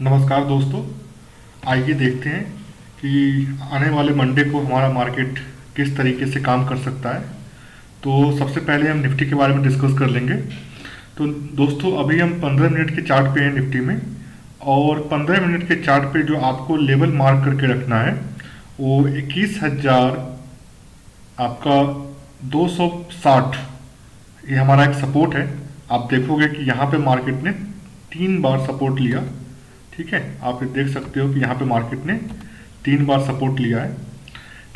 नमस्कार दोस्तों। आइए देखते हैं कि आने वाले मंडे को हमारा मार्केट किस तरीके से काम कर सकता है। तो सबसे पहले हम निफ्टी के बारे में डिस्कस कर लेंगे। तो दोस्तों अभी हम 15 मिनट के चार्ट पे हैं निफ्टी में, और 15 मिनट के चार्ट पे जो आपको लेवल मार्क करके रखना है वो 21,000 आपका 260, ये हमारा एक सपोर्ट है। आप देखोगे कि यहाँ पे मार्केट ने 3 बार सपोर्ट लिया। ठीक है, आप ये देख सकते हो कि यहाँ पे मार्केट ने 3 बार सपोर्ट लिया है।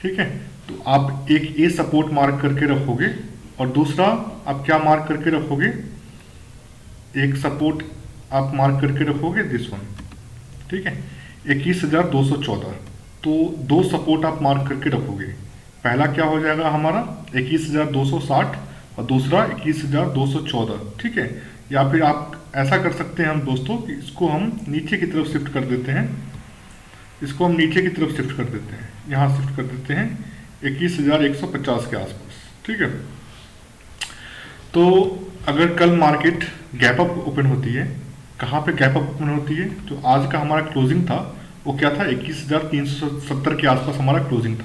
ठीक है, तो आप एक ये सपोर्ट मार्क करके रखोगे और दूसरा आप क्या मार्क करके रखोगे, एक सपोर्ट आप मार्क करके रखोगे दिस वन। ठीक है, 21,214। तो 2 सपोर्ट आप मार्क करके रखोगे। पहला क्या हो जाएगा हमारा 21,260 और दूसरा 21,214। ठीक है, या फिर आप ऐसा कर सकते हैं हम दोस्तों कि इसको हम नीचे की तरफ शिफ्ट कर देते हैं। इसको हम नीचे की तरफ शिफ्ट कर देते हैं, यहाँ शिफ्ट कर देते हैं 21,150 के आसपास। ठीक है, तो अगर कल मार्केट गैप अप ओपन होती है, कहाँ पे गैप अप ओपन होती है, तो आज का हमारा क्लोजिंग था वो क्या था 21,370 के आसपास हमारा क्लोजिंग था।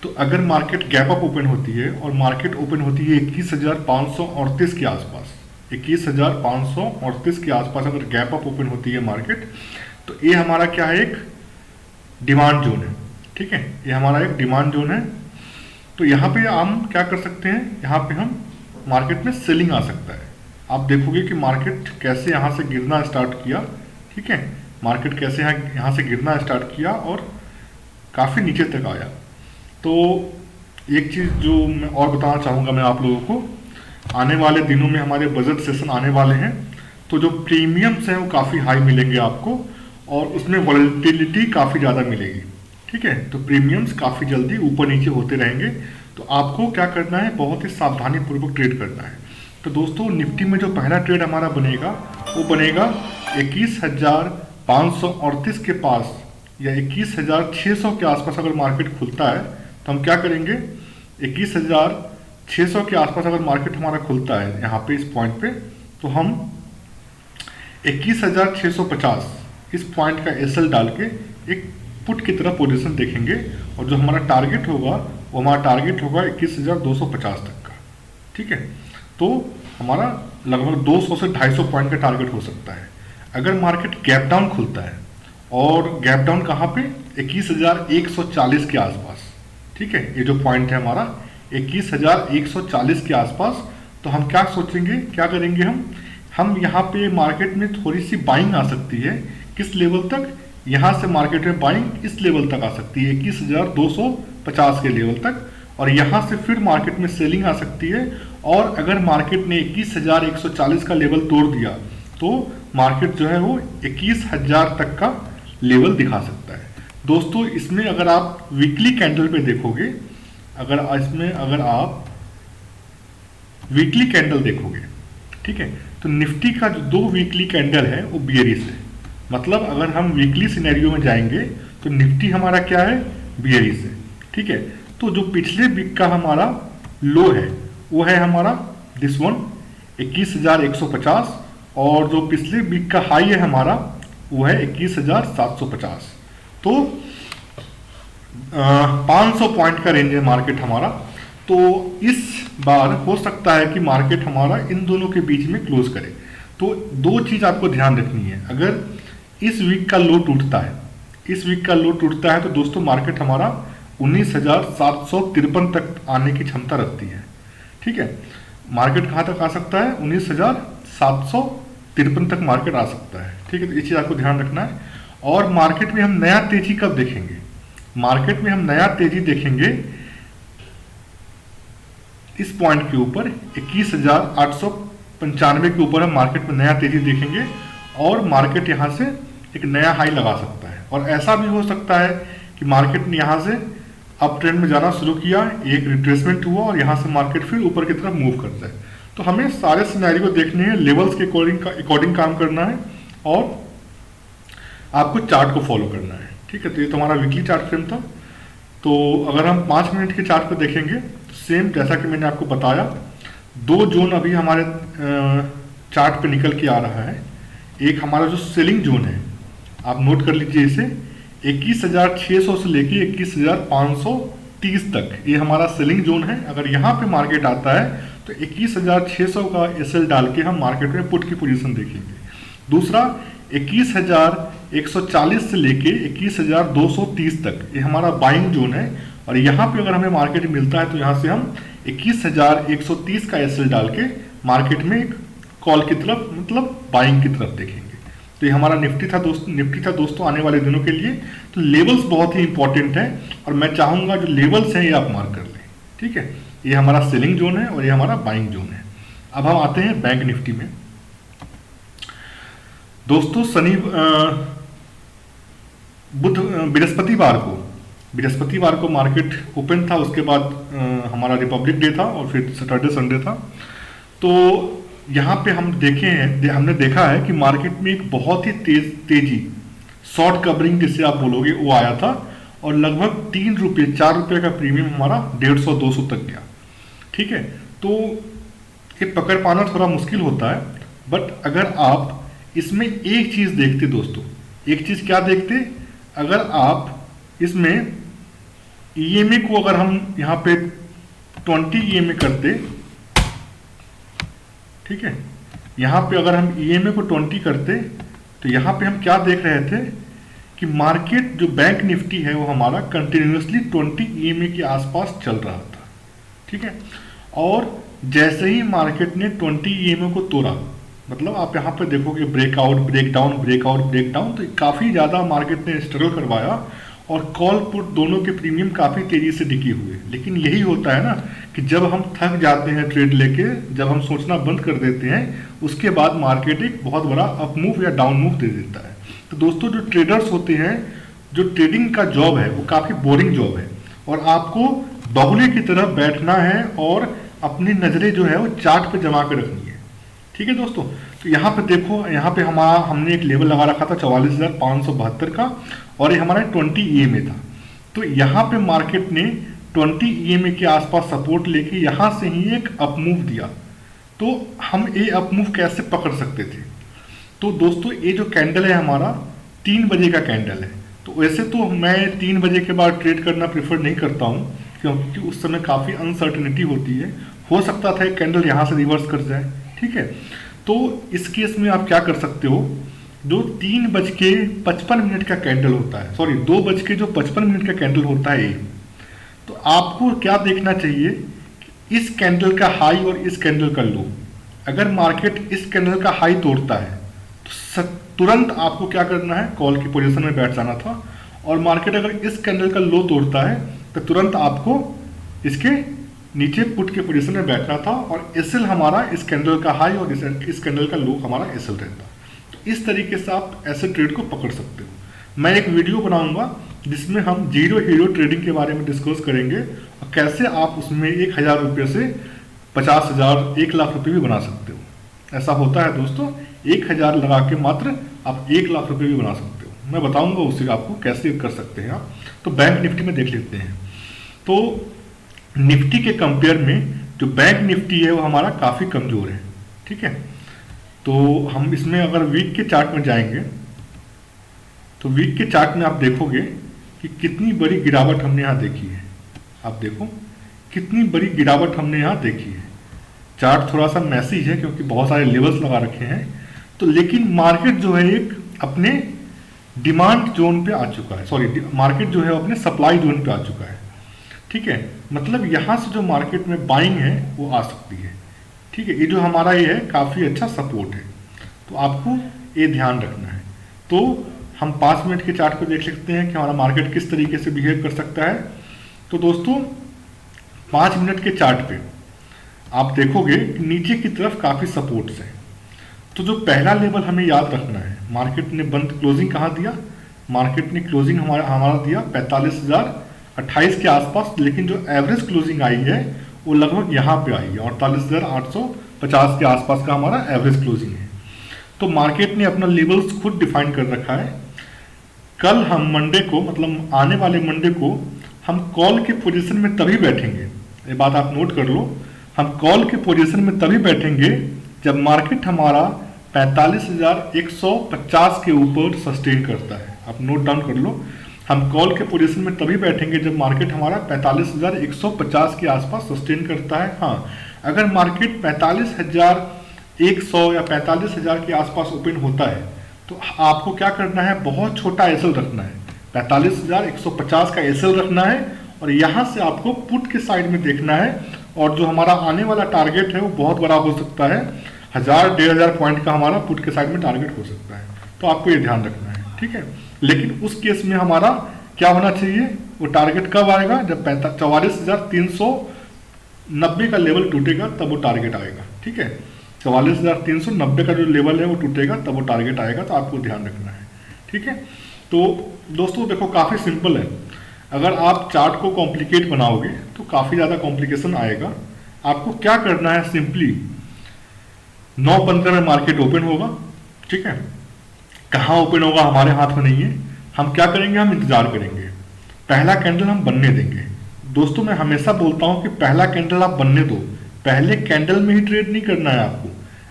तो अगर मार्केट गैप अप ओपन होती है और मार्केट ओपन होती है 21,538 के आसपास, 21,538 के आसपास अगर गैप अप ओपन होती है मार्केट, तो ये हमारा क्या है, एक डिमांड जोन है। ठीक है, ये हमारा एक डिमांड जोन है। तो यहाँ पे हम क्या कर सकते हैं, यहाँ पे हम मार्केट में सेलिंग आ सकता है। आप देखोगे कि मार्केट कैसे यहाँ से गिरना स्टार्ट किया। ठीक है, मार्केट कैसे यहाँ से गिरना स्टार्ट किया और काफ़ी नीचे तक आया। तो एक चीज़ जो मैं और बताना चाहूँगा मैं आप लोगों को, आने वाले दिनों में हमारे बजट सेशन आने वाले हैं, तो जो प्रीमियम्स हैं वो काफ़ी हाई मिलेंगे आपको और उसमें वॉलेटिलिटी काफ़ी ज़्यादा मिलेगी। ठीक है, तो प्रीमियम्स काफ़ी जल्दी ऊपर नीचे होते रहेंगे। तो आपको क्या करना है, बहुत ही सावधानी पूर्वक ट्रेड करना है। तो दोस्तों निफ्टी में जो पहला ट्रेड हमारा बनेगा वो बनेगा 21,538 के पास या 21,600 के आसपास अगर मार्केट खुलता है तो हम क्या करेंगे, 21,600 के आसपास अगर मार्केट हमारा खुलता है यहाँ पे इस पॉइंट पे, तो हम 21,650 इस पॉइंट का एसएल डाल के एक पुट की तरह पोजीशन देखेंगे और जो हमारा टारगेट होगा वो हमारा टारगेट होगा 21,250 तक का। ठीक है, तो हमारा लगभग 200 से 250 पॉइंट का टारगेट हो सकता है। अगर मार्केट गैप डाउन खुलता है, और गैप डाउन कहाँ पे, 21,140 के आसपास। ठीक है, ये जो पॉइंट है हमारा 21,140 के आसपास, तो हम क्या सोचेंगे, क्या करेंगे, हम यहाँ पे मार्केट में थोड़ी सी बाइंग आ सकती है। किस लेवल तक, यहाँ से मार्केट में बाइंग इस लेवल तक आ सकती है 21,250 के लेवल तक, और यहाँ से फिर मार्केट में सेलिंग आ सकती है। और अगर मार्केट ने 21,140 का लेवल तोड़ दिया तो मार्केट जो है वो 21,000 तक का लेवल दिखा सकता है। दोस्तों इसमें अगर आप वीकली कैंडल पे देखोगे, अगर आप वीकली कैंडल देखोगे, ठीक है, तो निफ्टी का जो 2 वीकली कैंडल है वो बियरिश है। मतलब अगर हम वीकली सिनेरियो में जाएंगे तो निफ्टी हमारा क्या है, बियरिश है। ठीक है, तो जो पिछले वीक का हमारा लो है वो है हमारा दिस वन 21,150, और जो पिछले वीक का हाई है हमारा वो है 21,750। तो 500 पॉइंट का रेंज है मार्केट हमारा। तो इस बार हो सकता है कि मार्केट हमारा इन दोनों के बीच में क्लोज करे। तो 2 चीज़ आपको ध्यान रखनी है। अगर इस वीक का लो टूटता है, तो दोस्तों मार्केट हमारा 19,753 तक आने की क्षमता रखती है। ठीक है, मार्केट कहाँ तक आ सकता है, 19,753 तक मार्केट आ सकता है। ठीक है, तो ये चीज़ आपको ध्यान रखना है। और मार्केट में हम नया तेजी कब देखेंगे, मार्केट में हम नया तेजी देखेंगे इस पॉइंट के ऊपर 21,895 के ऊपर हम मार्केट में नया तेजी देखेंगे, और मार्केट यहाँ से एक नया हाई लगा सकता है। और ऐसा भी हो सकता है कि मार्केट ने यहाँ से अप ट्रेंड में जाना शुरू किया, एक रिट्रेसमेंट हुआ और यहाँ से मार्केट फिर ऊपर की तरफ मूव करता है। तो हमें सारे सिनेरियो देखने हैं, लेवल्स के अकॉर्डिंग काम करना है और आपको चार्ट को फॉलो करना है। ठीक है, तो ये तो हमारा वीकली चार्ट फ्रेम था। तो अगर हम 5 मिनट के चार्ट पर देखेंगे तो सेम जैसा कि मैंने आपको बताया, 2 जोन अभी हमारे चार्ट पे निकल के आ रहा है। एक हमारा जो सेलिंग जोन है आप नोट कर लीजिए इसे, 21,600 से लेके 21,530 तक ये हमारा सेलिंग जोन है। अगर यहाँ पे मार्केट आता है तो 21,600 का एसएल डाल के हम मार्केट में पुट की पोजीशन देखेंगे। दूसरा 21,140 से लेके 21,230 तक ये हमारा बाइंग जोन है, और यहाँ पे अगर हमें मार्केट मिलता है तो यहाँ से हम 21,130 का एसएल डाल के मार्केट में एक कॉल की तरफ मतलब बाइंग की तरफ देखेंगे। तो ये हमारा निफ्टी था दोस्तों आने वाले दिनों के लिए। तो लेवल्स बहुत ही इंपॉर्टेंट है, और मैं चाहूंगा जो लेवल्स हैं ये आप मार्क कर लें, ठीक है। ये हमारा सेलिंग जोन है और ये हमारा बाइंग जोन है। अब हम आते हैं बैंक निफ्टी में। दोस्तों बृहस्पतिवार को मार्केट ओपन था, उसके बाद हमारा रिपब्लिक डे था और फिर सैटरडे संडे था। तो यहाँ पे हमने देखा है कि मार्केट में एक बहुत ही तेजी शॉर्ट कवरिंग जिसे आप बोलोगे वो आया था, और लगभग 3 रुपये 4 रुपये का प्रीमियम हमारा 150-200 तक गया, ठीक है। तो ये पकड़ पाना थोड़ा मुश्किल होता है, बट अगर आप इसमें एक चीज़ देखते दोस्तों, एक चीज़ क्या देखते, अगर आप इसमें ईएमए को अगर हम यहाँ पे 20 ईएमए करते, ठीक है, यहाँ पे अगर हम ईएमए को 20 करते तो यहाँ पे हम क्या देख रहे थे कि मार्केट जो बैंक निफ्टी है वो हमारा कंटिन्यूसली 20 ईएमए के आसपास चल रहा था, ठीक है। और जैसे ही मार्केट ने 20 ईएमए को तोड़ा, मतलब आप यहाँ पे देखोगे ब्रेकआउट ब्रेकडाउन ब्रेकआउट ब्रेकडाउन, तो काफ़ी ज़्यादा मार्केट ने स्ट्रगल करवाया और कॉल पुट दोनों के प्रीमियम काफ़ी तेज़ी से डिकी हुए। लेकिन यही होता है ना कि जब हम थक जाते हैं ट्रेड लेके, जब हम सोचना बंद कर देते हैं, उसके बाद मार्केट एक बहुत बड़ा अप मूव या डाउन मूव दे देता है। तो दोस्तों जो ट्रेडर्स होते हैं, जो ट्रेडिंग का जॉब है वो काफ़ी बोरिंग जॉब है, और आपको बगुले की तरफ बैठना है और अपनी नज़रें जो है वो चार्ट पे जमा कर रखनी है, ठीक है दोस्तों। तो यहाँ पे देखो, यहाँ पे हमने एक लेवल लगा रखा था 44,572 का, और ये हमारा 20 ईएमए था। तो यहाँ पे मार्केट ने 20 ईएमए के आसपास सपोर्ट लेके यहाँ से ही एक अप मूव दिया। तो हम ये अप मूव कैसे पकड़ सकते थे? तो दोस्तों ये जो कैंडल है हमारा 3 बजे का कैंडल है। तो वैसे तो मैं 3 बजे के बाद ट्रेड करना प्रेफर नहीं करता हूँ, क्योंकि उस समय काफ़ी अनसर्टेनिटी होती है, हो सकता था एक कैंडल यहाँ से रिवर्स कर जाए, ठीक है। तो इस केस में आप क्या कर सकते हो, जो 3:55 का कैंडल होता है, सॉरी 2:55 का कैंडल होता है, तो आपको क्या देखना चाहिए कि इस कैंडल का हाई और इस कैंडल का लो। अगर मार्केट इस कैंडल का हाई तोड़ता है तो तुरंत आपको क्या करना है, कॉल की पोजीशन में बैठ जाना था, और मार्केट अगर इस कैंडल का लो तोड़ता है तो तुरंत आपको इसके नीचे पुट के पोजीशन में बैठना था, और एसएल हमारा इस कैंडल का हाई और इस कैंडल का लो हमारा एसएल रहता। तो इस तरीके से आप ऐसे ट्रेड को पकड़ सकते हो। मैं एक वीडियो बनाऊंगा जिसमें हम जीरो हीरो ट्रेडिंग के बारे में डिस्कस करेंगे, और कैसे आप उसमें 1,000 रुपये से 50,000 1 लाख रुपये भी बना सकते हो। ऐसा होता है दोस्तों, 1,000 लगा के मात्र आप 1 लाख रुपये भी बना सकते हो। मैं बताऊंगा उससे आपको कैसे कर सकते हैं आप। तो बैंक निफ्टी में देख लेते हैं। तो निफ्टी के कंपेयर में जो बैंक निफ्टी है वो हमारा काफ़ी कमज़ोर है, ठीक है। तो हम इसमें अगर वीक के चार्ट में जाएंगे तो वीक के चार्ट में आप देखोगे कि कितनी बड़ी गिरावट हमने यहाँ देखी है। आप देखो कितनी बड़ी गिरावट हमने यहाँ देखी है। चार्ट थोड़ा सा मैसी है क्योंकि बहुत सारे लेवल्स लगा रखे हैं, तो लेकिन मार्केट जो है एक अपने डिमांड जोन पे आ चुका है, सॉरी मार्केट जो है अपने सप्लाई जोन पे आ चुका है, ठीक है। मतलब यहाँ से जो मार्केट में बाइंग है वो आ सकती है, ठीक है। ये जो हमारा ये है काफ़ी अच्छा सपोर्ट है, तो आपको ये ध्यान रखना है। तो हम 5 मिनट के चार्ट को देख सकते हैं कि हमारा मार्केट किस तरीके से बिहेव कर सकता है। तो दोस्तों 5 मिनट के चार्ट पे आप देखोगे कि नीचे की तरफ काफ़ी सपोर्ट्स हैं। तो जो पहला लेवल हमें याद रखना है, मार्केट ने बंद क्लोजिंग कहाँ दिया, मार्केट ने क्लोजिंग हमारा दिया 45,028 के आसपास, लेकिन जो एवरेज क्लोजिंग आई है वो लगभग यहाँ पे आई है 48,850 के आसपास का हमारा एवरेज क्लोजिंग है। तो मार्केट ने अपना लेवल्स खुद डिफाइन कर रखा है। कल हम मंडे को, मतलब आने वाले मंडे को, हम कॉल के पोजीशन में तभी बैठेंगे, ये बात आप नोट कर लो, हम कॉल के पोजीशन में तभी बैठेंगे जब मार्केट हमारा 45,150 के ऊपर सस्टेन करता है। आप नोट डाउन कर लो, हम कॉल के पोजीशन में तभी बैठेंगे जब मार्केट हमारा 45,150 के आसपास सस्टेन करता है। हाँ, अगर मार्केट 45,100 या 45,000 के आसपास ओपन होता है तो आपको क्या करना है, बहुत छोटा एसएल रखना है, 45,150 का एसएल रखना है और यहाँ से आपको पुट के साइड में देखना है। और जो हमारा आने वाला टारगेट है वो बहुत बड़ा हो सकता है, 1,000-1,500 पॉइंट का हमारा पुट के साइड में टारगेट हो सकता है। तो आपको ये ध्यान रखना है, ठीक है। लेकिन उस केस में हमारा क्या होना चाहिए, वो टारगेट कब आएगा, जब 44,390 का लेवल टूटेगा तब वो टारगेट आएगा, ठीक है। 44,390 का जो लेवल है वो टूटेगा तब वो टारगेट आएगा, तो आपको ध्यान रखना है, ठीक है। तो दोस्तों देखो, काफ़ी सिंपल है। अगर आप चार्ट को कॉम्प्लिकेट बनाओगे तो काफ़ी ज़्यादा कॉम्प्लिकेशन आएगा। आपको क्या करना है, सिंपली 9:15 में मार्केट ओपन होगा, ठीक है। कहाँ ओपन होगा हमारे हाथ में नहीं है, हम क्या करेंगे, हम इंतजार करेंगे, पहला कैंडल हम बनने देंगे। दोस्तों मैं हमेशा बोलता हूँ कि पहला कैंडल आप बनने दो, पहले कैंडल में ही ट्रेड नहीं करना है आपको।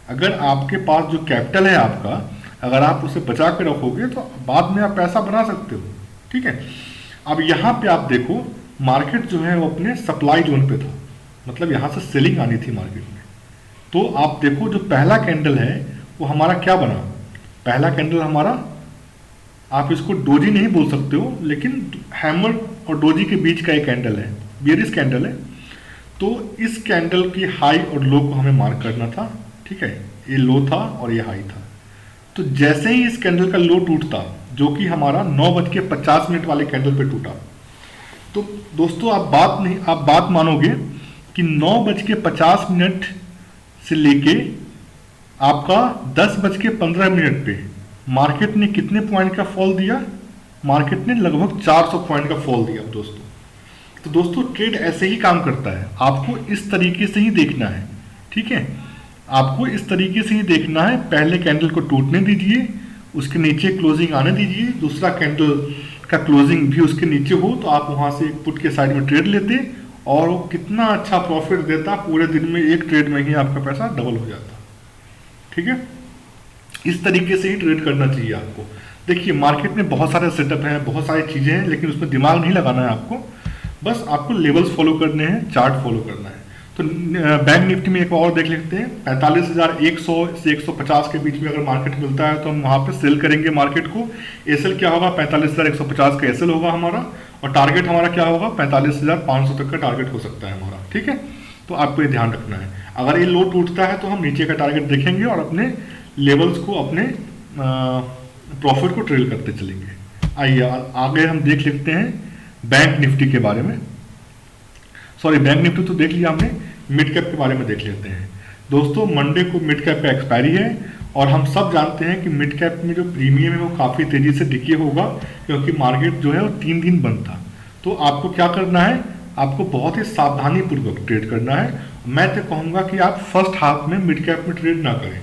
अगर आपके पास जो कैपिटल है आपका, अगर आप उसे बचा के रखोगे तो बाद में आप पैसा बना सकते हो, ठीक है। अब यहाँ पे आप देखो, मार्केट जो है वो अपने सप्लाई जोन पे था, मतलब यहाँ से सेलिंग आनी थी मार्केट में। तो आप देखो जो पहला कैंडल है वो हमारा क्या बना, पहला कैंडल हमारा, आप इसको डोजी नहीं बोल सकते हो, लेकिन हैमर और डोजी के बीच का एक कैंडल है, बेयरिश कैंडल है। तो इस कैंडल की हाई और लो को हमें मार्क करना था, ठीक है। ये लो था और ये हाई था। तो जैसे ही इस कैंडल का लो टूटता, जो कि हमारा 9:50 वाले कैंडल पे टूटा, तो दोस्तों आप बात मानोगे कि 9:50 से लेके आपका 10:15 पे मार्केट ने कितने पॉइंट का फॉल दिया, मार्केट ने लगभग 400 पॉइंट का फॉल दिया दोस्तों। तो दोस्तों ट्रेड ऐसे ही काम करता है, आपको इस तरीके से ही देखना है, ठीक है। आपको इस तरीके से ही देखना है, पहले कैंडल को टूटने दीजिए, उसके नीचे क्लोजिंग आने दीजिए, दूसरा कैंडल का क्लोजिंग भी उसके नीचे हो, तो आप वहां से एक पुट के साइड में ट्रेड लेते और वो कितना अच्छा प्रॉफिट देता, पूरे दिन में एक ट्रेड में ही आपका पैसा डबल हो जाता, ठीक है। इस तरीके से ही ट्रेड करना चाहिए आपको। देखिए मार्केट में बहुत सारे सेटअप हैं, बहुत सारी चीज़ें हैं, लेकिन उसमें दिमाग नहीं लगाना है आपको, बस आपको लेवल्स फॉलो करने हैं, चार्ट फॉलो करना है। तो बैंक निफ्टी में एक और देख लेते हैं, 45,100 से 150 के बीच में अगर मार्केट मिलता है तो हम वहाँ पे सेल करेंगे मार्केट को। एसएल क्या होगा, 45,150 का एसएल होगा हमारा, और टारगेट हमारा क्या होगा, 45,500 तक का टारगेट हो सकता है हमारा, ठीक है। तो आपको ये ध्यान रखना है, अगर ये लो टूटता है तो हम नीचे का टारगेट देखेंगे और अपने लेवल्स को, अपने प्रॉफिट को ट्रेल करते चलेंगे। आइए आगे हम देख लेते हैं बैंक निफ्टी के बारे में। सॉरी, बैंक निफ्टी तो देख लिया हमने, मिड कैप के बारे में देख लेते हैं। दोस्तों मंडे को मिड कैप पे एक्सपायरी है और हम सब जानते हैं कि मिड कैप में जो प्रीमियम है वो काफ़ी तेज़ी से डिके होगा, क्योंकि मार्केट जो है वो 3 दिन बंद था। तो आपको क्या करना है, आपको बहुत ही सावधानी पूर्वक ट्रेड करना है। मैं तो कहूँगा कि आप फर्स्ट हाफ में मिड कैप में ट्रेड ना करें,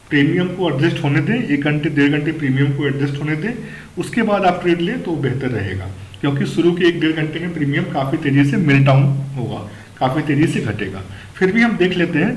प्रीमियम को एडजस्ट होने दें, 1 घंटे 1.5 घंटे प्रीमियम को एडजस्ट होने दें, उसके बाद आप ट्रेड लें तो बेहतर रहेगा, क्योंकि शुरू के 1-1.5 घंटे में प्रीमियम काफ़ी तेज़ी से मेल्ट डाउन होगा, काफ़ी तेज़ी से घटेगा। फिर भी हम देख लेते हैं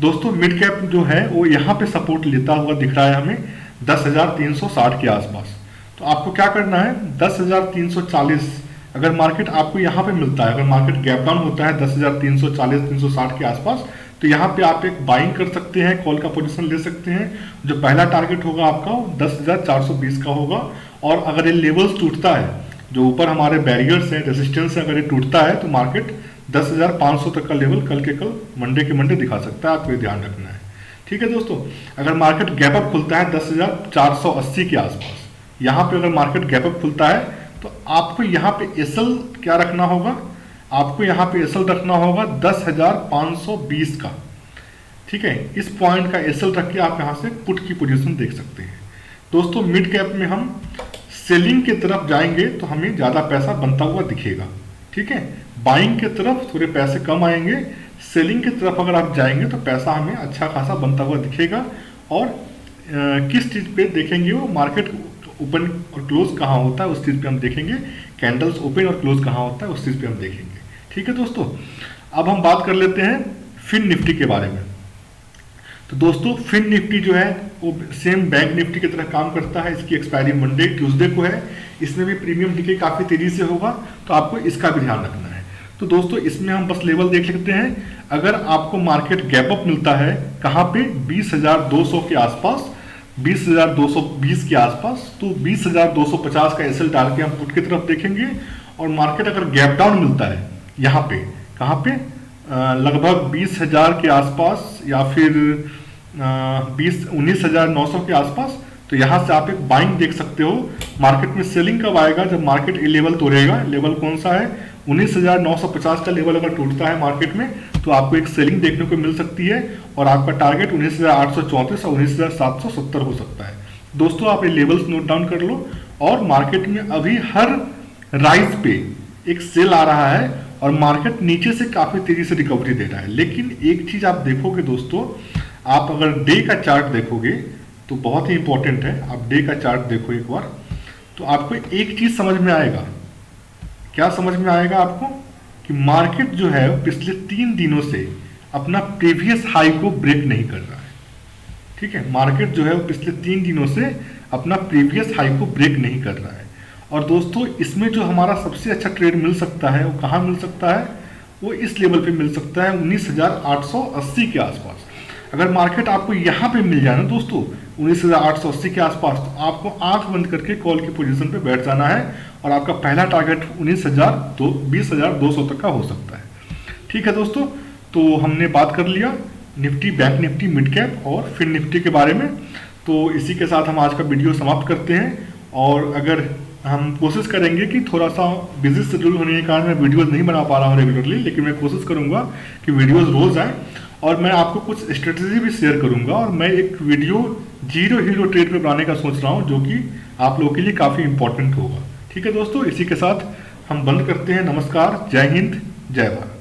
दोस्तों, मिड कैप जो है वो यहाँ पे सपोर्ट लेता हुआ दिख रहा है हमें 10,360 के आसपास। तो आपको क्या करना है, 10,340 अगर मार्केट आपको यहाँ पे मिलता है, अगर मार्केट गैप डाउन होता है 10,340-360 के आसपास, तो यहाँ पे आप एक बाइंग कर सकते हैं, कॉल का पोजीशन ले सकते हैं। जो पहला टारगेट होगा आपका 10,420 का होगा, और अगर ये लेवल्स टूटता है, जो ऊपर हमारे बैरियर्स हैं, रेजिस्टेंस है, अगर ये टूटता है तो मार्केट 10,500 तक का लेवल कल के कल मंडे के मंडे दिखा सकता है, आपको ये ध्यान रखना है, ठीक है दोस्तों। अगर मार्केट गैप अप खुलता है 10,480 के आसपास, यहाँ पे अगर मार्केट गैप अप खुलता है तो आपको यहाँ पे एसएल क्या रखना होगा, आपको यहाँ पे एसएल रखना होगा 10,520 का, ठीक है। इस पॉइंट का एसएल रख के आप यहाँ से पुट की पोजीशन देख सकते हैं। दोस्तों मिड कैप में हम सेलिंग की तरफ जाएंगे तो हमें ज़्यादा पैसा बनता हुआ दिखेगा, ठीक है। बाइंग की तरफ थोड़े पैसे कम आएंगे, सेलिंग की तरफ अगर आप जाएंगे तो पैसा हमें अच्छा खासा बनता हुआ दिखेगा। और किस चीज़ पे देखेंगे, वो मार्केट ओपन और क्लोज कहाँ होता है उस चीज़ पे हम देखेंगे, कैंडल्स ओपन और क्लोज कहाँ होता है उस चीज़ पे हम देखेंगे, ठीक है दोस्तों। अब हम बात कर लेते हैं फिन निफ्टी के बारे में। तो तो दोस्तों फिन निफ्टी जो है वो सेम बैंक निफ्टी की तरह काम करता है। इसकी एक्सपायरी मंडे ट्यूसडे को है। इसमें भी प्रीमियम डिके काफ़ी तेजी से होगा, तो आपको इसका भी ध्यान रखना है। तो दोस्तों इसमें हम बस लेवल देख लेते हैं। अगर आपको मार्केट गैप अप मिलता है कहाँ पे 20,200 के आसपास, 20,220 के आसपास, तो 20,250 का एसएल डाल के हम पुट की तरफ देखेंगे। और मार्केट अगर गैप डाउन मिलता है यहाँ पे कहाँ पे लगभग 20,000 के आसपास या फिर 19,900 के आसपास, तो यहाँ से आप एक बाइंग देख सकते हो। मार्केट में सेलिंग कब आएगा? जब मार्केट ये लेवल तोड़ेगा। लेवल कौन सा है? 19,950 का लेवल अगर टूटता है मार्केट में तो आपको एक सेलिंग देखने को मिल सकती है और आपका टारगेट 19,834 और 19,770 हो सकता है। दोस्तों आप ये लेवल्स नोट डाउन कर लो। और मार्केट में अभी हर राइज पे एक सेल आ रहा है और मार्केट नीचे से काफी तेजी से रिकवरी दे रहा है। लेकिन एक चीज आप देखोगे दोस्तों, आप अगर डे का चार्ट देखोगे तो बहुत ही इंपॉर्टेंट है। आप डे का चार्ट देखो एक बार, तो आपको एक चीज समझ में आएगा। क्या समझ में आएगा आपको? कि मार्केट जो है पिछले 3 दिनों से अपना प्रीवियस हाई को ब्रेक नहीं कर रहा है। ठीक है, मार्केट जो है वो पिछले 3 दिनों से अपना प्रीवियस हाई को ब्रेक नहीं कर रहा है। और दोस्तों इसमें जो हमारा सबसे अच्छा ट्रेड मिल सकता है वो कहाँ मिल सकता है? वो इस लेवल पे मिल सकता है 19,880 के आसपास। अगर मार्केट आपको यहाँ पे मिल जाए ना दोस्तों 19,880 के आसपास, तो आपको आंख बंद करके कॉल की पोजीशन पे बैठ जाना है और आपका पहला टारगेट 20,200 तक का हो सकता है। ठीक है दोस्तों, तो हमने बात कर लिया Nifty, bank Nifty, mid cap और फिन निफ्टी के बारे में। तो इसी के साथ हम आज का वीडियो समाप्त करते हैं। और अगर हम कोशिश करेंगे कि थोड़ा सा बिजी शेड्यूल होने के कारण मैं वीडियोस नहीं बना पा रहा हूँ रेगुलरली, लेकिन मैं कोशिश करूँगा कि वीडियोस रोज आए और मैं आपको कुछ स्ट्रेटजी भी शेयर करूँगा। और मैं एक वीडियो जीरो हीरो ट्रेड पे बनाने का सोच रहा हूँ जो कि आप लोगों के लिए काफ़ी इंपॉर्टेंट होगा। ठीक है दोस्तों, इसी के साथ हम बंद करते हैं। नमस्कार, जय हिंद, जय भारत।